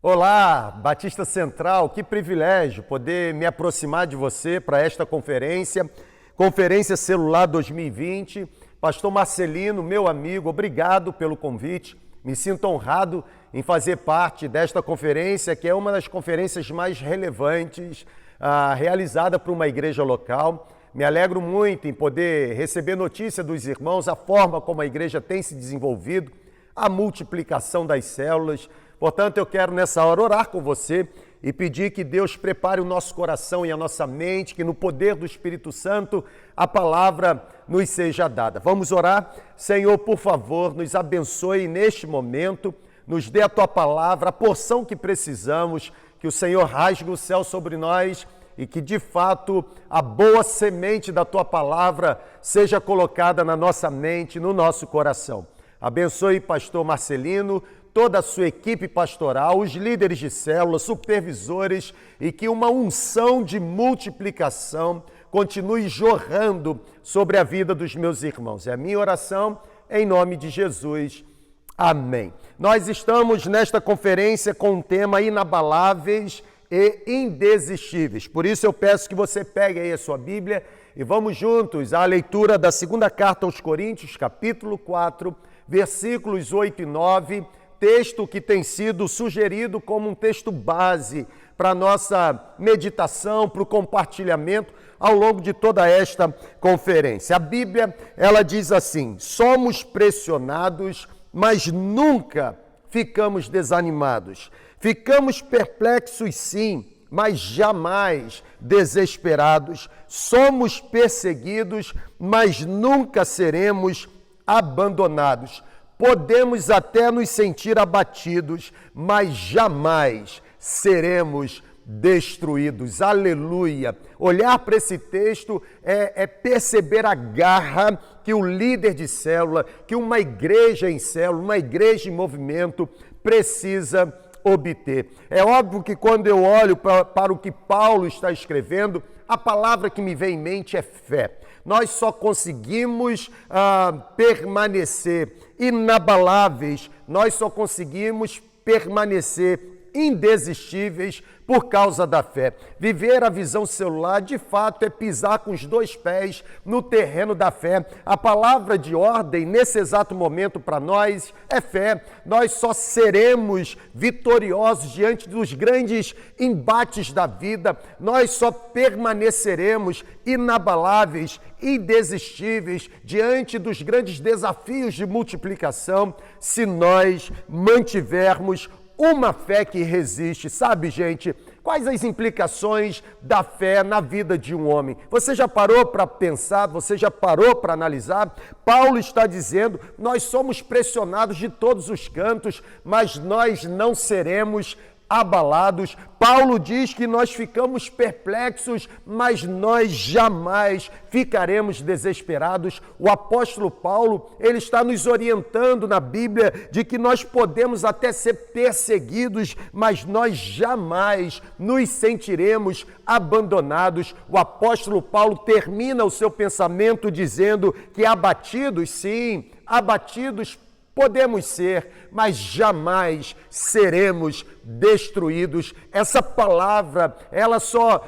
Olá, Batista Central, que privilégio poder me aproximar de você para esta conferência, Conferência Celular 2020. Pastor Marcelino, meu amigo, obrigado pelo convite. Me sinto honrado em fazer parte desta conferência, que é uma das conferências mais relevantes realizada por uma igreja local. Me alegro muito em poder receber notícia dos irmãos, a forma como a igreja tem se desenvolvido, a multiplicação das células. Portanto, eu quero nessa hora orar com você e pedir que Deus prepare o nosso coração e a nossa mente, que no poder do Espírito Santo a palavra nos seja dada. Vamos orar? Senhor, por favor, nos abençoe neste momento, nos dê a Tua palavra, a porção que precisamos, que o Senhor rasgue o céu sobre nós e que, de fato, a boa semente da Tua palavra seja colocada na nossa mente, no nosso coração. Abençoe pastor Marcelino, toda a sua equipe pastoral, os líderes de célula, supervisores, e que uma unção de multiplicação continue jorrando sobre a vida dos meus irmãos. É a minha oração em nome de Jesus. Amém. Nós estamos nesta conferência com um tema inabaláveis e indesistíveis. Por isso eu peço que você pegue aí a sua Bíblia e vamos juntos à leitura da segunda carta aos Coríntios, capítulo 4, versículos 8 e 9, texto que tem sido sugerido como um texto base para a nossa meditação, para o compartilhamento ao longo de toda esta conferência. A Bíblia, ela diz assim: somos pressionados, mas nunca ficamos desanimados. Ficamos perplexos, sim, mas jamais desesperados. Somos perseguidos, mas nunca seremos abandonados. Podemos até nos sentir abatidos, mas jamais seremos destruídos. Aleluia! Olhar para esse texto é perceber a garra que o líder de célula, que uma igreja em célula, uma igreja em movimento precisa obter. É óbvio que quando eu olho para o que Paulo está escrevendo, a palavra que me vem em mente é fé. Nós só conseguimos permanecer inabaláveis, nós só conseguimos permanecer indesistíveis por causa da fé. Viver a visão celular, de fato, é pisar com os dois pés no terreno da fé. A palavra de ordem, nesse exato momento, para nós, é fé. Nós só seremos vitoriosos diante dos grandes embates da vida. Nós só permaneceremos inabaláveis, indesistíveis diante dos grandes desafios de multiplicação se nós mantivermos uma fé que resiste. Sabe, gente, quais as implicações da fé na vida de um homem? Você já parou para pensar? Você já parou para analisar? Paulo está dizendo, nós somos pressionados de todos os cantos, mas nós não seremos abalados. Paulo diz que nós ficamos perplexos, mas nós jamais ficaremos desesperados. O apóstolo Paulo, ele está nos orientando na Bíblia de que nós podemos até ser perseguidos, mas nós jamais nos sentiremos abandonados. O apóstolo Paulo termina o seu pensamento dizendo que abatidos, sim, abatidos podemos ser, mas jamais seremos destruídos. Essa palavra, ela só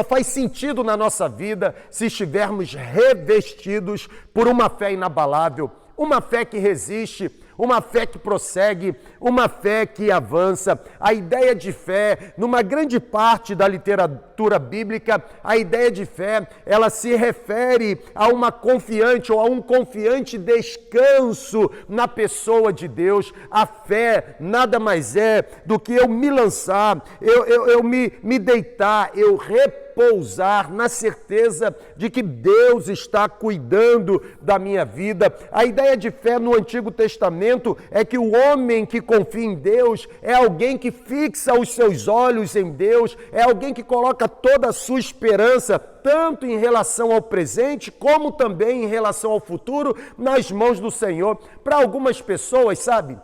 faz sentido na nossa vida se estivermos revestidos por uma fé inabalável, uma fé que resiste, uma fé que prossegue, uma fé que avança. A ideia de fé, numa grande parte da literatura bíblica, a ideia de fé, ela se refere a uma confiante ou a um confiante descanso na pessoa de Deus. A fé nada mais é do que eu me lançar, eu me deitar, eu repousar na certeza de que Deus está cuidando da minha vida. A ideia de fé no Antigo Testamento é que o homem que confia em Deus é alguém que fixa os seus olhos em Deus, é alguém que coloca toda a sua esperança, tanto em relação ao presente, como também em relação ao futuro, nas mãos do Senhor. Para algumas pessoas, sabe?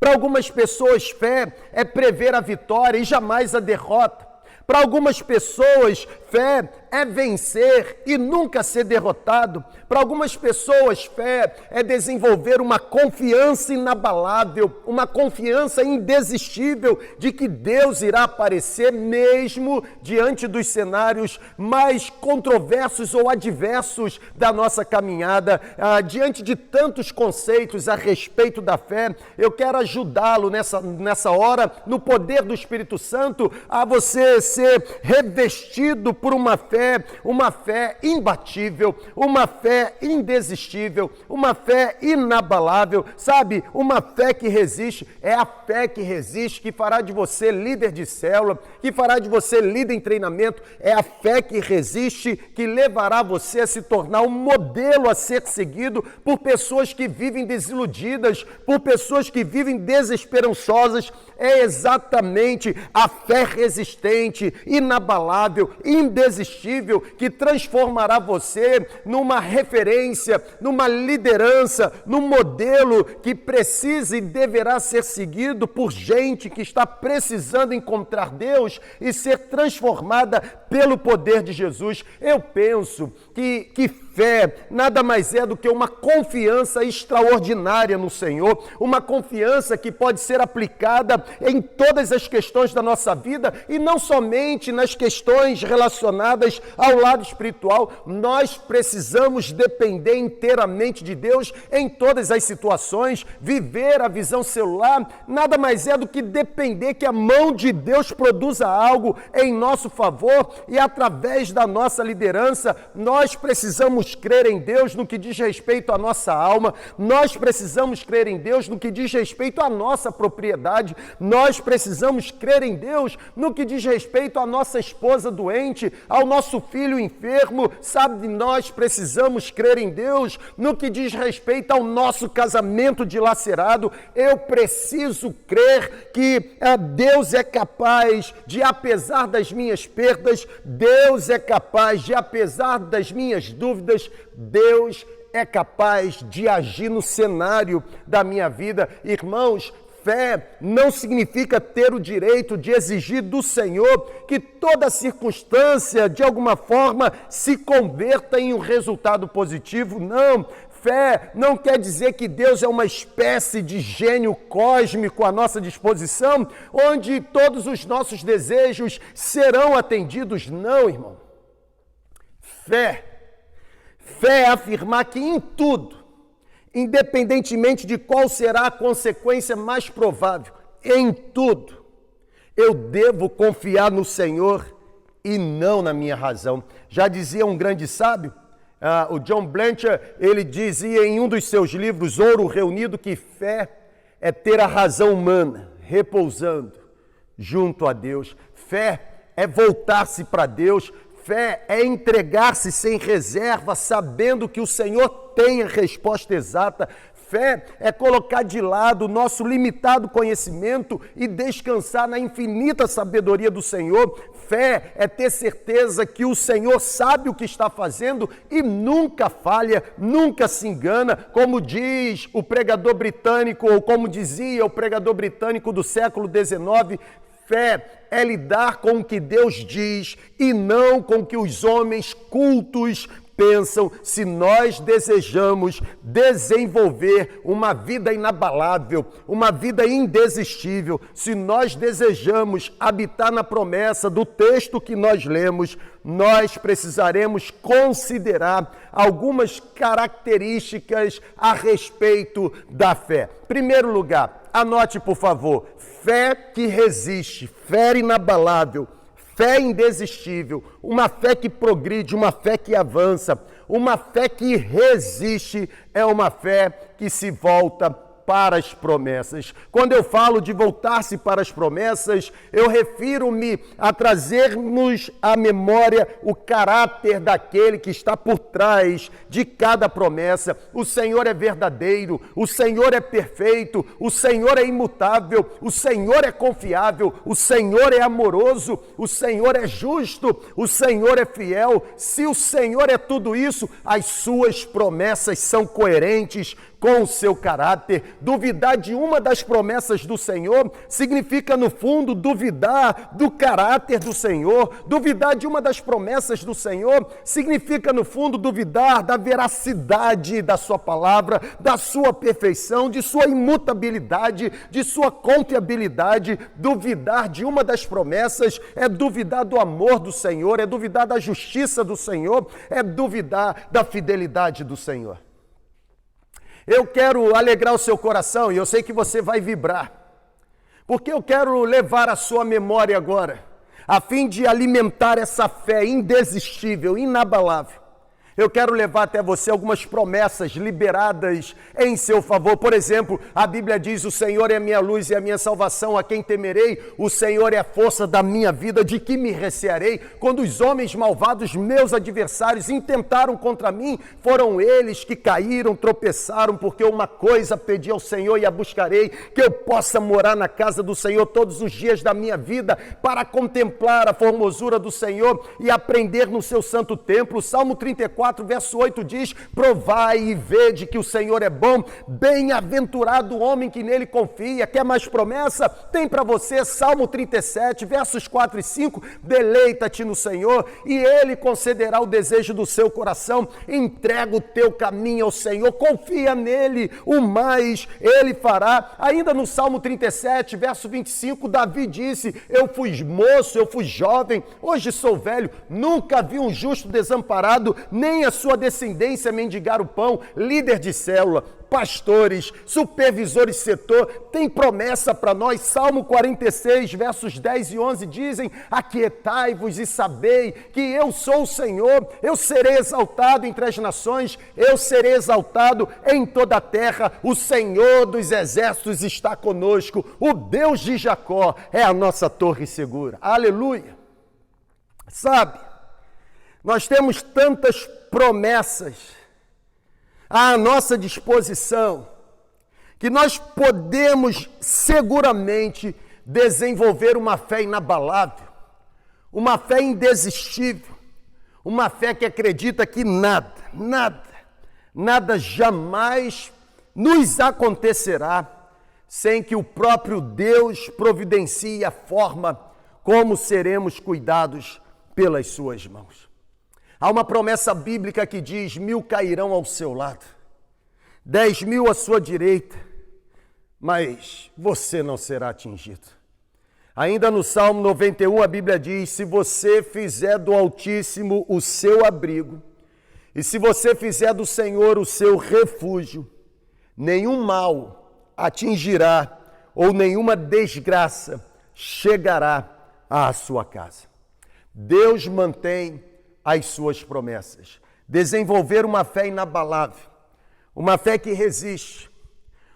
Para algumas pessoas, fé é prever a vitória e jamais a derrota. Para algumas pessoas, Fé é vencer e nunca ser derrotado. Para algumas pessoas, fé é desenvolver uma confiança inabalável, uma confiança indesistível de que Deus irá aparecer mesmo diante dos cenários mais controversos ou adversos da nossa caminhada. Diante de tantos conceitos a respeito da fé, eu quero ajudá-lo nessa hora, no poder do Espírito Santo, a você ser revestido por uma fé imbatível, uma fé indesistível, uma fé inabalável, sabe? Uma fé que resiste, é a fé que resiste, que fará de você líder de célula, que fará de você líder em treinamento, é a fé que resiste, que levará você a se tornar um modelo a ser seguido por pessoas que vivem desiludidas, por pessoas que vivem desesperançosas. É exatamente a fé resistente, inabalável, indesistível, que transformará você numa referência, numa liderança, num modelo que precisa e deverá ser seguido por gente que está precisando encontrar Deus e ser transformada pelo poder de Jesus. Eu penso que fé nada mais é do que uma confiança extraordinária no Senhor, uma confiança que pode ser aplicada em todas as questões da nossa vida e não somente nas questões relacionadas ao lado espiritual. Nós precisamos depender inteiramente de Deus em todas as situações. Viver a visão celular nada mais é do que depender que a mão de Deus produza algo em nosso favor e através da nossa liderança. Nós precisamos crer em Deus no que diz respeito à nossa alma, nós precisamos crer em Deus no que diz respeito à nossa propriedade, nós precisamos crer em Deus no que diz respeito à nossa esposa doente, ao nosso filho enfermo, sabe? Nós precisamos crer em Deus no que diz respeito ao nosso casamento dilacerado. Eu preciso crer que Deus é capaz de, apesar das minhas perdas, Deus é capaz de, apesar das minhas dúvidas, Deus é capaz de agir no cenário da minha vida. Irmãos, fé não significa ter o direito de exigir do Senhor que toda circunstância, de alguma forma, se converta em um resultado positivo. Não. Fé não quer dizer que Deus é uma espécie de gênio cósmico à nossa disposição, onde todos os nossos desejos serão atendidos. Não, irmão. Fé é afirmar que em tudo, independentemente de qual será a consequência mais provável, em tudo, eu devo confiar no Senhor e não na minha razão. Já dizia um grande sábio, o John Blanchard, ele dizia em um dos seus livros, Ouro Reunido, que fé é ter a razão humana repousando junto a Deus. Fé é voltar-se para Deus. Fé é entregar-se sem reserva, sabendo que o Senhor tem a resposta exata. Fé é colocar de lado o nosso limitado conhecimento e descansar na infinita sabedoria do Senhor. Fé é ter certeza que o Senhor sabe o que está fazendo e nunca falha, nunca se engana, como diz o pregador britânico, ou como dizia o pregador britânico do século XIX, fé é lidar com o que Deus diz e não com o que os homens cultos pensam. Se nós desejamos desenvolver uma vida inabalável, uma vida indesistível, se nós desejamos habitar na promessa do texto que nós lemos, nós precisaremos considerar algumas características a respeito da fé. Primeiro lugar, anote por favor, fé que resiste, fé inabalável, fé indesistível, uma fé que progride, uma fé que avança, uma fé que resiste, é uma fé que se volta para as promessas. Quando eu falo de voltar-se para as promessas, eu refiro-me a trazermos à memória o caráter daquele que está por trás de cada promessa. O Senhor é verdadeiro, o Senhor é perfeito, o Senhor é imutável, o Senhor é confiável, o Senhor é amoroso, o Senhor é justo, o Senhor é fiel. Se o Senhor é tudo isso, as suas promessas são coerentes com o seu caráter. Duvidar de uma das promessas do Senhor significa, no fundo, duvidar do caráter do Senhor. Duvidar de uma das promessas do Senhor significa, no fundo, duvidar da veracidade da sua palavra, da sua perfeição, de sua imutabilidade, de sua confiabilidade. Duvidar de uma das promessas é duvidar do amor do Senhor, é duvidar da justiça do Senhor, é duvidar da fidelidade do Senhor. Eu quero alegrar o seu coração e eu sei que você vai vibrar, porque eu quero levar a sua memória agora, a fim de alimentar essa fé indesistível, inabalável. Eu quero levar até você algumas promessas liberadas em seu favor. Por exemplo, a Bíblia diz: o Senhor é a minha luz e a minha salvação, a quem temerei? O Senhor é a força da minha vida, de que me recearei? Quando os homens malvados, meus adversários, intentaram contra mim, foram eles que caíram, tropeçaram, porque uma coisa pedi ao Senhor e a buscarei, que eu possa morar na casa do Senhor todos os dias da minha vida, para contemplar a formosura do Senhor e aprender no seu santo templo. Salmo 34, verso 8 diz: provai e vede que o Senhor é bom, bem-aventurado o homem que nele confia. Quer mais promessa? Tem para você Salmo 37, versos 4 e 5, deleita-te no Senhor e Ele concederá o desejo do seu coração. Entrega o teu caminho ao Senhor, confia nele, o mais Ele fará. Ainda no Salmo 37, verso 25, Davi disse: eu fui moço, eu fui jovem, hoje sou velho, nunca vi um justo desamparado, nem a sua descendência mendigar o pão. Líder de célula, pastores, supervisores de setor, tem promessa para nós. Salmo 46, versos 10 e 11 dizem: aquietai-vos e sabei que eu sou o Senhor, eu serei exaltado entre as nações, eu serei exaltado em toda a terra, o Senhor dos exércitos está conosco, o Deus de Jacó é a nossa torre segura. Aleluia! Sabe, nós temos tantas promessas à nossa disposição que nós podemos seguramente desenvolver uma fé inabalável, uma fé indesistível, uma fé que acredita que nada jamais nos acontecerá sem que o próprio Deus providencie a forma como seremos cuidados pelas suas mãos. Há uma promessa bíblica que diz: 1000 cairão ao seu lado, 10.000 à sua direita, mas você não será atingido. Ainda no Salmo 91, a Bíblia diz: se você fizer do Altíssimo o seu abrigo, e se você fizer do Senhor o seu refúgio, nenhum mal atingirá, ou nenhuma desgraça chegará à sua casa. Deus mantém as suas promessas. Desenvolver uma fé inabalável, uma fé que resiste,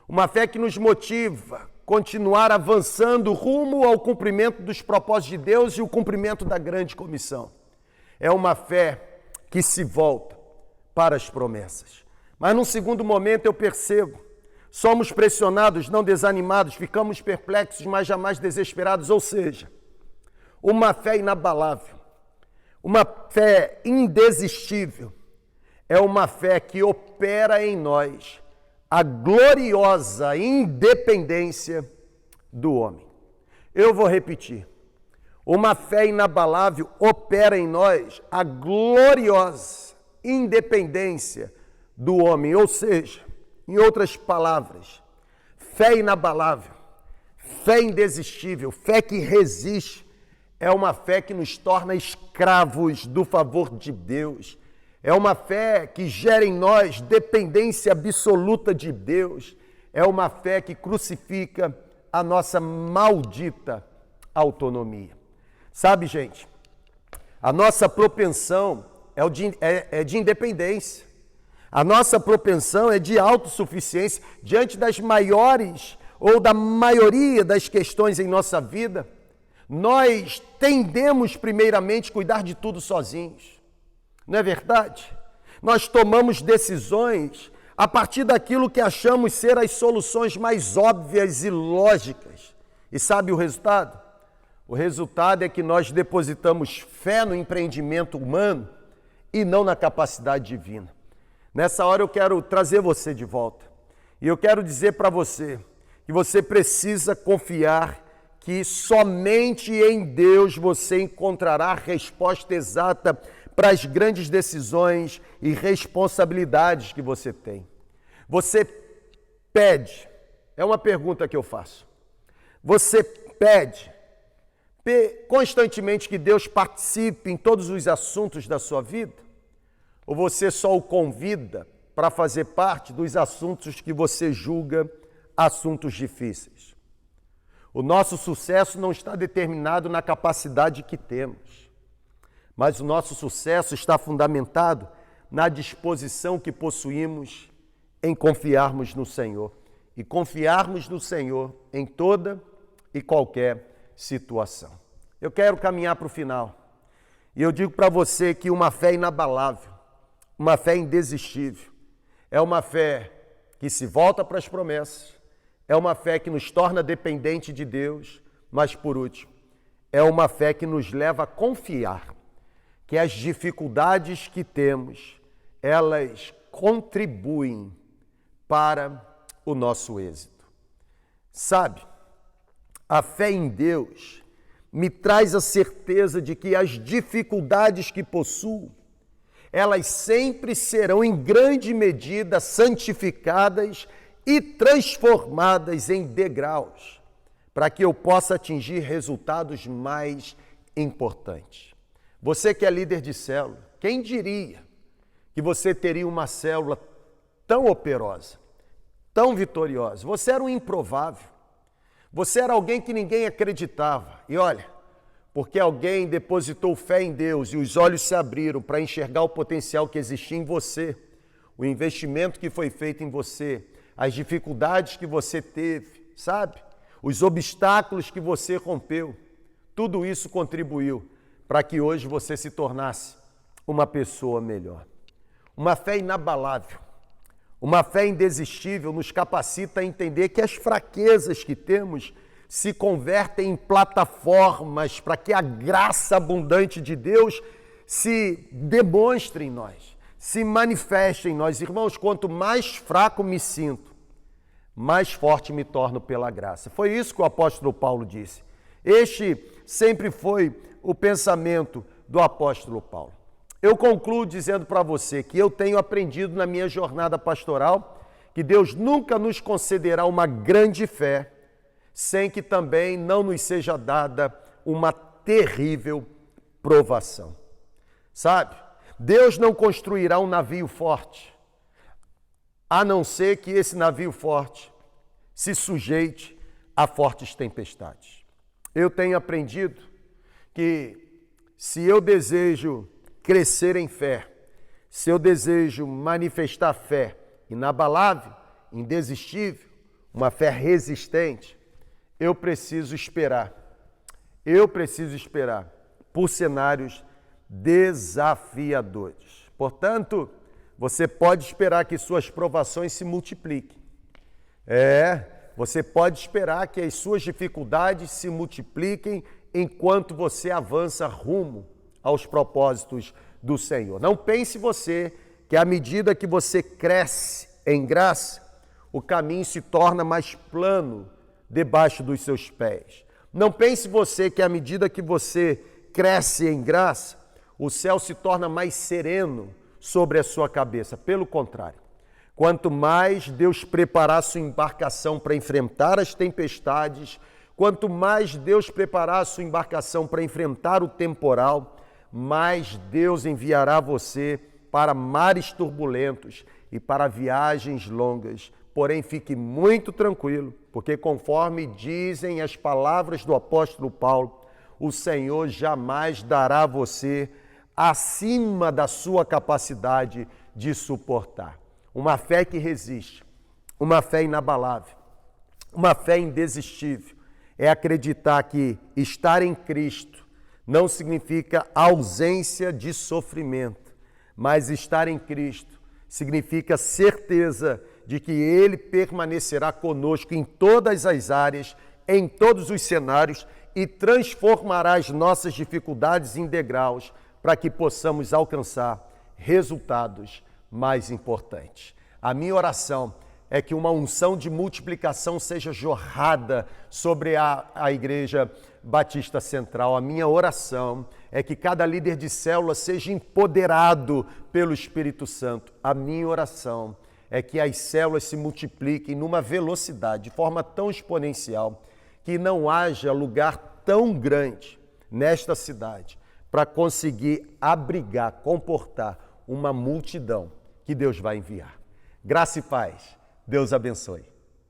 uma fé que nos motiva a continuar avançando rumo ao cumprimento dos propósitos de Deus e o cumprimento da grande comissão. É uma fé que se volta para as promessas. Mas num segundo momento eu percebo: somos pressionados, não desanimados, ficamos perplexos, mas jamais desesperados. Ou seja, uma fé inabalável, uma fé indesistível, é uma fé que opera em nós a gloriosa independência do homem. Eu vou repetir: uma fé inabalável opera em nós a gloriosa independência do homem. Ou seja, em outras palavras, fé inabalável, fé indesistível, fé que resiste, é uma fé que nos torna escravos do favor de Deus. É uma fé que gera em nós dependência absoluta de Deus. É uma fé que crucifica a nossa maldita autonomia. Sabe, gente, a nossa propensão é de independência. A nossa propensão é de autossuficiência diante das maiores ou da maioria das questões em nossa vida. Nós tendemos primeiramente a cuidar de tudo sozinhos, não é verdade? Nós tomamos decisões a partir daquilo que achamos ser as soluções mais óbvias e lógicas. E sabe o resultado? O resultado é que nós depositamos fé no empreendimento humano e não na capacidade divina. Nessa hora eu quero trazer você de volta. E eu quero dizer para você que você precisa confiar que somente em Deus você encontrará a resposta exata para as grandes decisões e responsabilidades que você tem. Você pede, é uma pergunta que eu faço, você pede constantemente que Deus participe em todos os assuntos da sua vida? Ou você só o convida para fazer parte dos assuntos que você julga assuntos difíceis? O nosso sucesso não está determinado na capacidade que temos, mas o nosso sucesso está fundamentado na disposição que possuímos em confiarmos no Senhor e confiarmos no Senhor em toda e qualquer situação. Eu quero caminhar para o final e eu digo para você que uma fé inabalável, uma fé indesistível, é uma fé que se volta para as promessas, é uma fé que nos torna dependente de Deus, mas por último, é uma fé que nos leva a confiar que as dificuldades que temos, elas contribuem para o nosso êxito. Sabe, a fé em Deus me traz a certeza de que as dificuldades que possuo, elas sempre serão em grande medida santificadas e transformadas em degraus para que eu possa atingir resultados mais importantes. Você que é líder de célula, quem diria que você teria uma célula tão operosa, tão vitoriosa? Você era um improvável. Você era alguém que ninguém acreditava. E olha, porque alguém depositou fé em Deus e os olhos se abriram para enxergar o potencial que existia em você, o investimento que foi feito em você, as dificuldades que você teve, sabe? Os obstáculos que você rompeu, tudo isso contribuiu para que hoje você se tornasse uma pessoa melhor. Uma fé inabalável, uma fé indesistível nos capacita a entender que as fraquezas que temos se convertem em plataformas para que a graça abundante de Deus se demonstre em nós, se manifeste em nós. Irmãos, quanto mais fraco me sinto, mais forte me torno pela graça. Foi isso que o apóstolo Paulo disse. Este sempre foi o pensamento do apóstolo Paulo. Eu concluo dizendo para você que eu tenho aprendido na minha jornada pastoral que Deus nunca nos concederá uma grande fé sem que também não nos seja dada uma terrível provação. Sabe? Deus não construirá um navio forte, a não ser que esse navio forte se sujeite a fortes tempestades. Eu tenho aprendido que se eu desejo crescer em fé, se eu desejo manifestar fé inabalável, indesistível, uma fé resistente, eu preciso esperar por cenários desafiadores. Portanto, você pode esperar que suas provações se multipliquem. Você pode esperar que as suas dificuldades se multipliquem enquanto você avança rumo aos propósitos do Senhor. Não pense você que à medida que você cresce em graça, o caminho se torna mais plano debaixo dos seus pés. Não pense você que à medida que você cresce em graça, o céu se torna mais sereno sobre a sua cabeça. Pelo contrário, quanto mais Deus preparar a sua embarcação para enfrentar as tempestades, quanto mais Deus preparar a sua embarcação para enfrentar o temporal, mais Deus enviará você para mares turbulentos e para viagens longas. Porém, fique muito tranquilo, porque conforme dizem as palavras do apóstolo Paulo, o Senhor jamais dará a você acima da sua capacidade de suportar. Uma fé que resiste, uma fé inabalável, uma fé indesistível, é acreditar que estar em Cristo não significa ausência de sofrimento, mas estar em Cristo significa certeza de que Ele permanecerá conosco em todas as áreas, em todos os cenários e transformará as nossas dificuldades em degraus para que possamos alcançar resultados mais importantes. A minha oração é que uma unção de multiplicação seja jorrada sobre a Igreja Batista Central. A minha oração é que cada líder de célula seja empoderado pelo Espírito Santo. A minha oração é que as células se multipliquem numa velocidade, de forma tão exponencial, que não haja lugar tão grande nesta cidade para conseguir abrigar, comportar uma multidão que Deus vai enviar. Graça e paz. Deus abençoe.